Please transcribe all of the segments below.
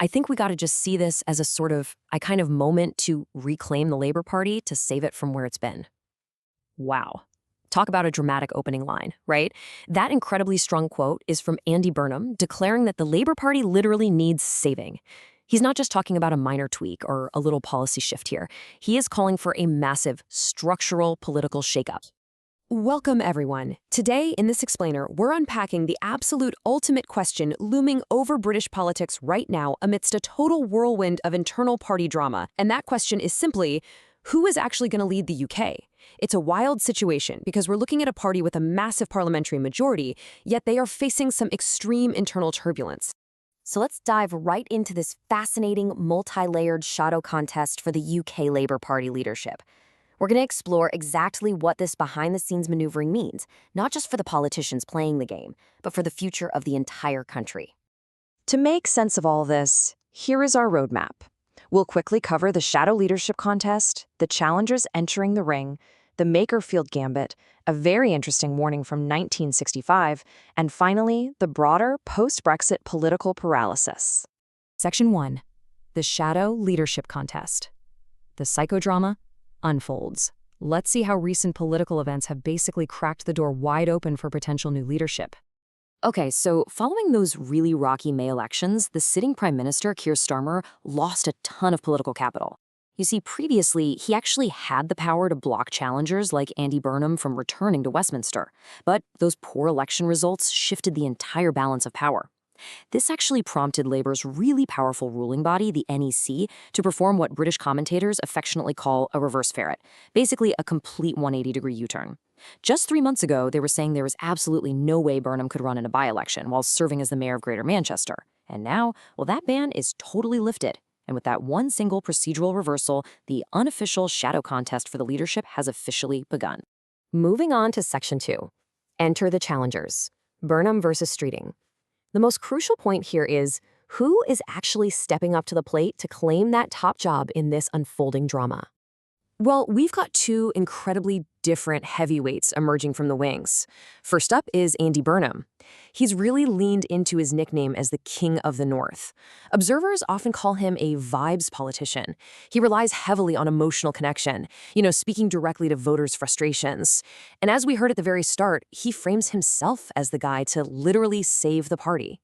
I think we got to just see this as a kind of moment to reclaim the Labor Party to save it from where it's been. Wow. Talk about a dramatic opening line, right? That incredibly strong quote is from Andy Burnham declaring that the Labor Party literally needs saving. He's not just talking about a minor tweak or a little policy shift here. He is calling for a massive structural political shakeup. Welcome, everyone. Today, in this explainer, we're unpacking the absolute ultimate question looming over British politics right now amidst a total whirlwind of internal party drama. And that question is simply, who is actually going to lead the UK? It's a wild situation because we're looking at a party with a massive parliamentary majority, yet they are facing some extreme internal turbulence. So let's dive right into this fascinating, multi-layered shadow contest for the UK Labour Party leadership. We're going to explore exactly what this behind-the-scenes maneuvering means, not just for the politicians playing the game, but for the future of the entire country. To make sense of all this, here is our roadmap. We'll quickly cover the shadow leadership contest, the challengers entering the ring, the Makerfield Gambit, a very interesting warning from 1965, and finally, the broader post-Brexit political paralysis. Section 1. The Shadow Leadership Contest. The psychodrama unfolds. Let's see how recent political events have basically cracked the door wide open for potential new leadership. Okay, so following those really rocky May elections, the sitting Prime Minister, Keir Starmer, lost a ton of political capital. You see, previously, he actually had the power to block challengers like Andy Burnham from returning to Westminster. But those poor election results shifted the entire balance of power. This actually prompted Labour's really powerful ruling body, the NEC, to perform what British commentators affectionately call a reverse ferret, basically a complete 180-degree U-turn. Just 3 months ago, they were saying there was absolutely no way Burnham could run in a by-election while serving as the mayor of Greater Manchester. And now, well, that ban is totally lifted. And with that one single procedural reversal, the unofficial shadow contest for the leadership has officially begun. Moving on to Section 2. Enter the challengers. Burnham versus Streeting. The most crucial point here is, who is actually stepping up to the plate to claim that top job in this unfolding drama? Well, we've got two incredibly different heavyweights emerging from the wings. First up is Andy Burnham. He's really leaned into his nickname as the King of the North. Observers often call him a vibes politician. He relies heavily on emotional connection, speaking directly to voters' frustrations. And as we heard at the very start, he frames himself as the guy to literally save the party.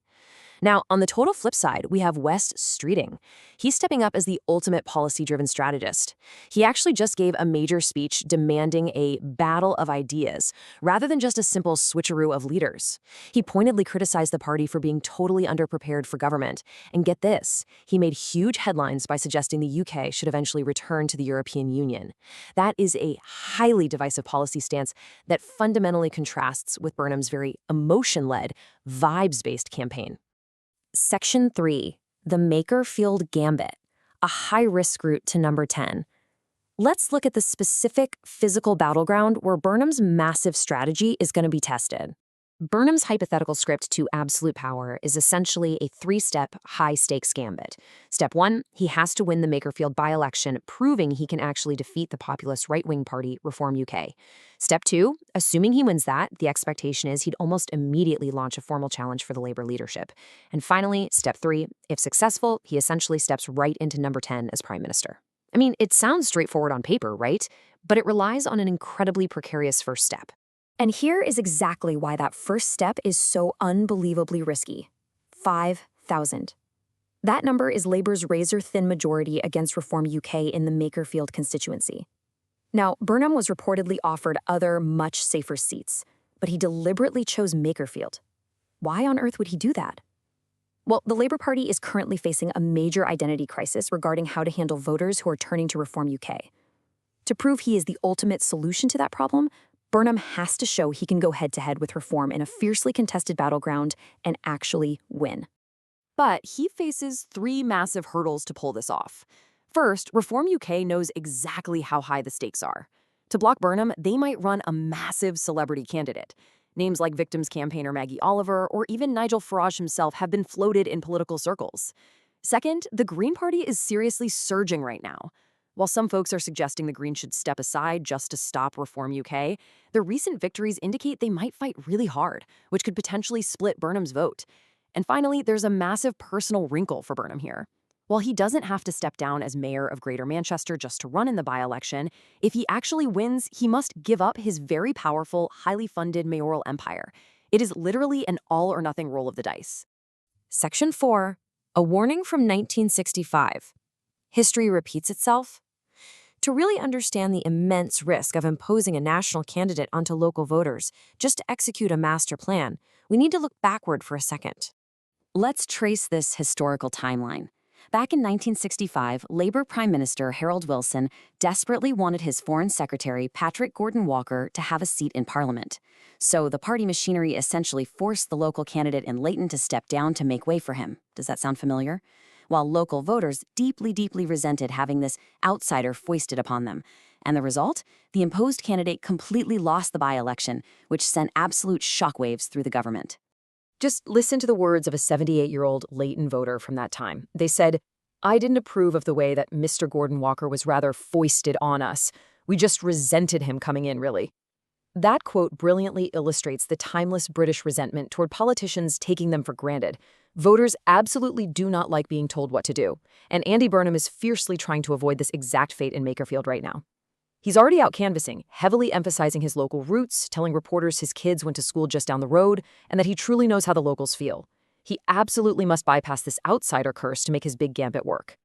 Now, on the total flip side, we have West Streeting. He's stepping up as the ultimate policy-driven strategist. He actually just gave a major speech demanding a battle of ideas, rather than just a simple switcheroo of leaders. He pointedly criticized the party for being totally underprepared for government. And get this, he made huge headlines by suggesting the UK should eventually return to the European Union. That is a highly divisive policy stance that fundamentally contrasts with Burnham's very emotion-led, vibes-based campaign. Section 3. The Makerfield Gambit, a high-risk route to number 10. Let's look at the specific physical battleground where Burnham's massive strategy is going to be tested. Burnham's hypothetical script to absolute power is essentially a 3-step high-stakes gambit. Step 1, he has to win the Makerfield by-election, proving he can actually defeat the populist right-wing party, Reform UK. Step 2, assuming he wins that, the expectation is he'd almost immediately launch a formal challenge for the Labour leadership. And finally, Step 3, if successful, he essentially steps right into number 10 as Prime Minister. I mean, it sounds straightforward on paper, right? But it relies on an incredibly precarious first step. And here is exactly why that first step is so unbelievably risky. 5,000. That number is Labour's razor-thin majority against Reform UK in the Makerfield constituency. Now, Burnham was reportedly offered other, much safer seats, but he deliberately chose Makerfield. Why on earth would he do that? Well, the Labour Party is currently facing a major identity crisis regarding how to handle voters who are turning to Reform UK. To prove he is the ultimate solution to that problem, Burnham has to show he can go head-to-head with Reform in a fiercely contested battleground and actually win. But he faces 3 massive hurdles to pull this off. First, Reform UK knows exactly how high the stakes are. To block Burnham, they might run a massive celebrity candidate. Names like Victims campaigner Maggie Oliver or even Nigel Farage himself have been floated in political circles. Second, the Green Party is seriously surging right now. While some folks are suggesting the Greens should step aside just to stop Reform UK, their recent victories indicate they might fight really hard, which could potentially split Burnham's vote. And finally, there's a massive personal wrinkle for Burnham here. While he doesn't have to step down as mayor of Greater Manchester just to run in the by-election, if he actually wins, he must give up his very powerful, highly funded mayoral empire. It is literally an all-or-nothing roll of the dice. Section 4. A warning from 1965. History repeats itself? To really understand the immense risk of imposing a national candidate onto local voters just to execute a master plan, we need to look backward for a second. Let's trace this historical timeline. Back in 1965, Labor Prime Minister Harold Wilson desperately wanted his Foreign Secretary, Patrick Gordon Walker, to have a seat in Parliament. So the party machinery essentially forced the local candidate in Leighton to step down to make way for him. Does that sound familiar? While local voters deeply resented having this outsider foisted upon them. And the result? The imposed candidate completely lost the by-election, which sent absolute shockwaves through the government. Just listen to the words of a 78-year-old Leighton voter from that time. They said, "I didn't approve of the way that Mr. Gordon Walker was rather foisted on us. We just resented him coming in, really." That quote brilliantly illustrates the timeless British resentment toward politicians taking them for granted. Voters absolutely do not like being told what to do, and Andy Burnham is fiercely trying to avoid this exact fate in Makerfield right now. He's already out canvassing, heavily emphasizing his local roots, telling reporters his kids went to school just down the road, and that he truly knows how the locals feel. He absolutely must bypass this outsider curse to make his big gambit work.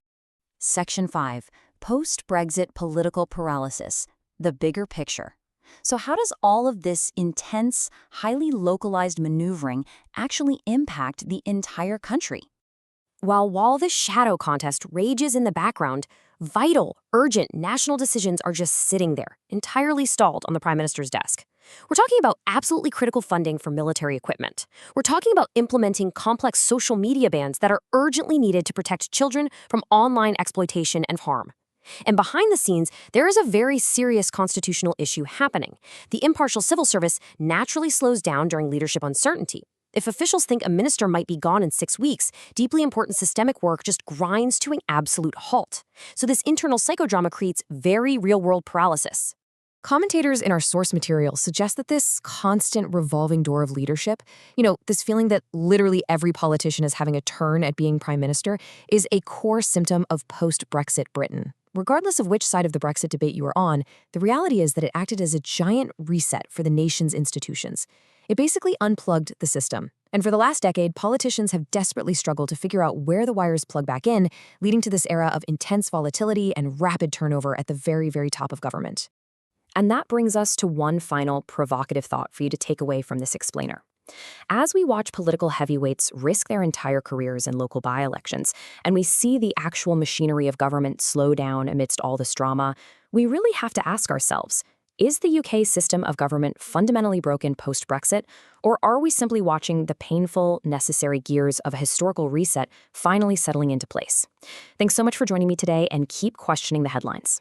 Section 5. Post-Brexit political paralysis. The bigger picture. So how does all of this intense, highly localized maneuvering actually impact the entire country? While this shadow contest rages in the background, vital, urgent national decisions are just sitting there, entirely stalled on the Prime Minister's desk. We're talking about absolutely critical funding for military equipment. We're talking about implementing complex social media bans that are urgently needed to protect children from online exploitation and harm. And behind the scenes, there is a very serious constitutional issue happening. The impartial civil service naturally slows down during leadership uncertainty. If officials think a minister might be gone in 6 weeks, deeply important systemic work just grinds to an absolute halt. So this internal psychodrama creates very real-world paralysis. Commentators in our source material suggest that this constant revolving door of leadership, this feeling that literally every politician is having a turn at being prime minister, is a core symptom of post-Brexit Britain. Regardless of which side of the Brexit debate you are on, the reality is that it acted as a giant reset for the nation's institutions. It basically unplugged the system. And for the last decade, politicians have desperately struggled to figure out where the wires plug back in, leading to this era of intense volatility and rapid turnover at the very, very top of government. And that brings us to one final provocative thought for you to take away from this explainer. As we watch political heavyweights risk their entire careers in local by-elections, and we see the actual machinery of government slow down amidst all this drama, we really have to ask ourselves, is the UK system of government fundamentally broken post-Brexit, or are we simply watching the painful, necessary gears of a historical reset finally settling into place? Thanks so much for joining me today, and keep questioning the headlines.